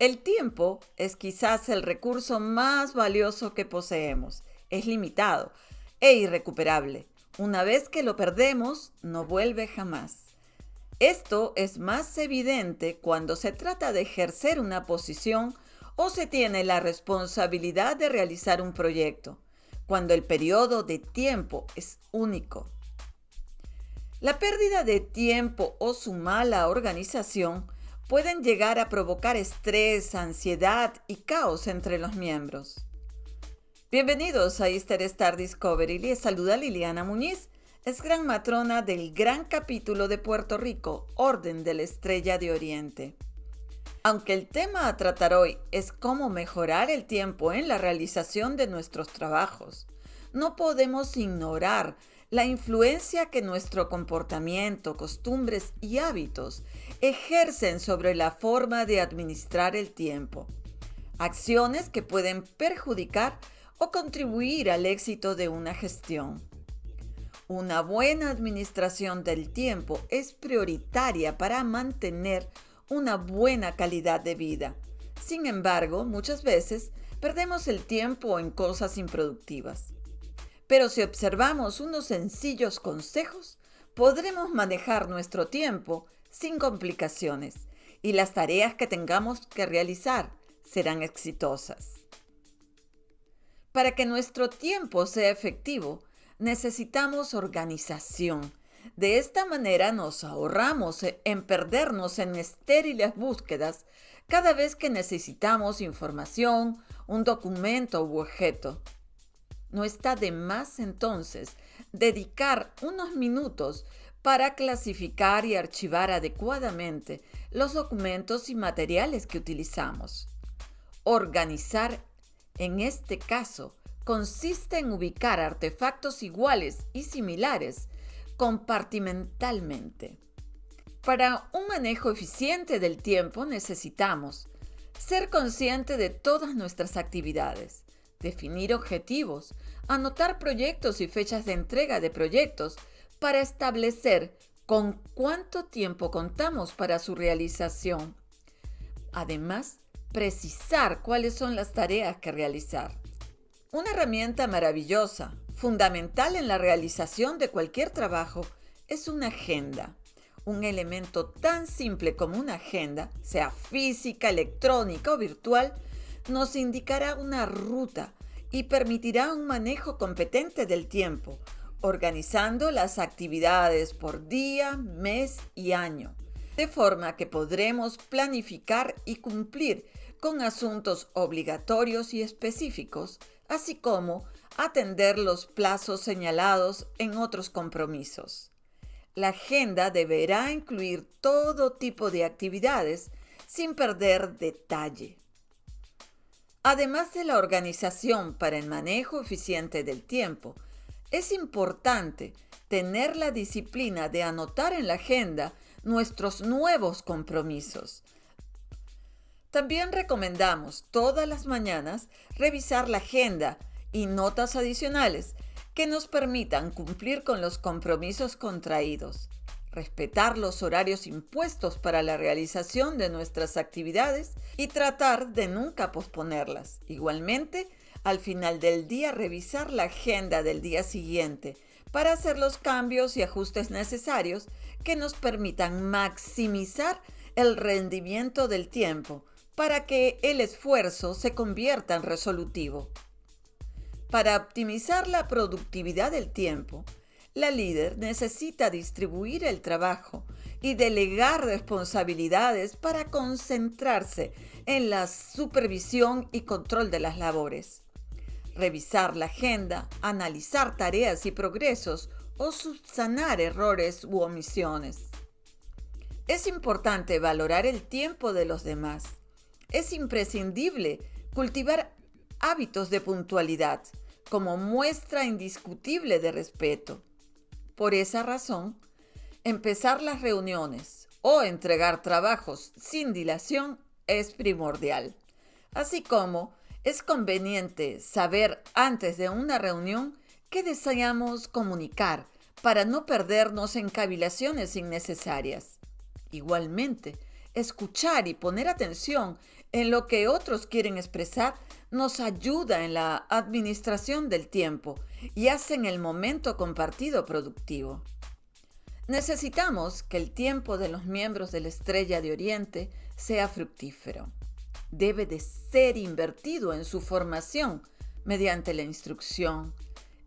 El tiempo es quizás el recurso más valioso que poseemos. Es limitado e irrecuperable. Una vez que lo perdemos, no vuelve jamás. Esto es más evidente cuando se trata de ejercer una posición o se tiene la responsabilidad de realizar un proyecto, cuando el periodo de tiempo es único. La pérdida de tiempo o su mala organización pueden llegar a provocar estrés, ansiedad y caos entre los miembros. Bienvenidos a Easter Star Discovery. Les saluda Liliana Muñiz, es gran matrona del gran capítulo de Puerto Rico, Orden de la Estrella de Oriente. Aunque el tema a tratar hoy es cómo mejorar el tiempo en la realización de nuestros trabajos, no podemos ignorar la influencia que nuestro comportamiento, costumbres y hábitos ejercen sobre la forma de administrar el tiempo. Acciones que pueden perjudicar o contribuir al éxito de una gestión. Una buena administración del tiempo es prioritaria para mantener una buena calidad de vida. Sin embargo, muchas veces perdemos el tiempo en cosas improductivas. Pero si observamos unos sencillos consejos, podremos manejar nuestro tiempo sin complicaciones y las tareas que tengamos que realizar serán exitosas. Para que nuestro tiempo sea efectivo, necesitamos organización. De esta manera nos ahorramos en perdernos en estériles búsquedas cada vez que necesitamos información, un documento u objeto. No está de más entonces dedicar unos minutos para clasificar y archivar adecuadamente los documentos y materiales que utilizamos. Organizar, en este caso, consiste en ubicar artefactos iguales y similares compartimentalmente. Para un manejo eficiente del tiempo necesitamos ser consciente de todas nuestras actividades, definir objetivos, anotar proyectos y fechas de entrega de proyectos para establecer con cuánto tiempo contamos para su realización. Además, precisar cuáles son las tareas que realizar. Una herramienta maravillosa, fundamental en la realización de cualquier trabajo, es una agenda. Un elemento tan simple como una agenda, sea física, electrónica o virtual, nos indicará una ruta y permitirá un manejo competente del tiempo, organizando las actividades por día, mes y año, de forma que podremos planificar y cumplir con asuntos obligatorios y específicos, así como atender los plazos señalados en otros compromisos. La agenda deberá incluir todo tipo de actividades sin perder detalle. Además de la organización para el manejo eficiente del tiempo, es importante tener la disciplina de anotar en la agenda nuestros nuevos compromisos. También recomendamos todas las mañanas revisar la agenda y notas adicionales que nos permitan cumplir con los compromisos contraídos, respetar los horarios impuestos para la realización de nuestras actividades y tratar de nunca posponerlas. Igualmente, al final del día revisar la agenda del día siguiente para hacer los cambios y ajustes necesarios que nos permitan maximizar el rendimiento del tiempo para que el esfuerzo se convierta en resolutivo. Para optimizar la productividad del tiempo, la líder necesita distribuir el trabajo y delegar responsabilidades para concentrarse en la supervisión y control de las labores. Revisar la agenda, analizar tareas y progresos o subsanar errores u omisiones. Es importante valorar el tiempo de los demás. Es imprescindible cultivar hábitos de puntualidad como muestra indiscutible de respeto. Por esa razón, empezar las reuniones o entregar trabajos sin dilación es primordial. Así como es conveniente saber antes de una reunión qué deseamos comunicar para no perdernos en cavilaciones innecesarias. Igualmente, escuchar y poner atención en lo que otros quieren expresar, nos ayuda en la administración del tiempo y hacen el momento compartido productivo. Necesitamos que el tiempo de los miembros de la Estrella de Oriente sea fructífero. Debe de ser invertido en su formación mediante la instrucción,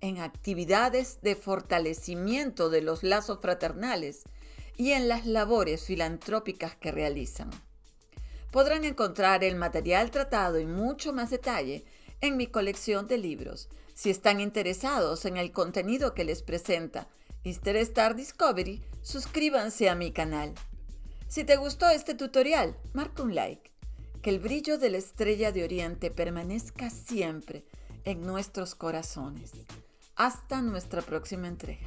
en actividades de fortalecimiento de los lazos fraternales y en las labores filantrópicas que realizan. Podrán encontrar el material tratado en mucho más detalle en mi colección de libros. Si están interesados en el contenido que les presenta Easter Star Discovery, suscríbanse a mi canal. Si te gustó este tutorial, marca un like. Que el brillo de la Estrella de Oriente permanezca siempre en nuestros corazones. Hasta nuestra próxima entrega.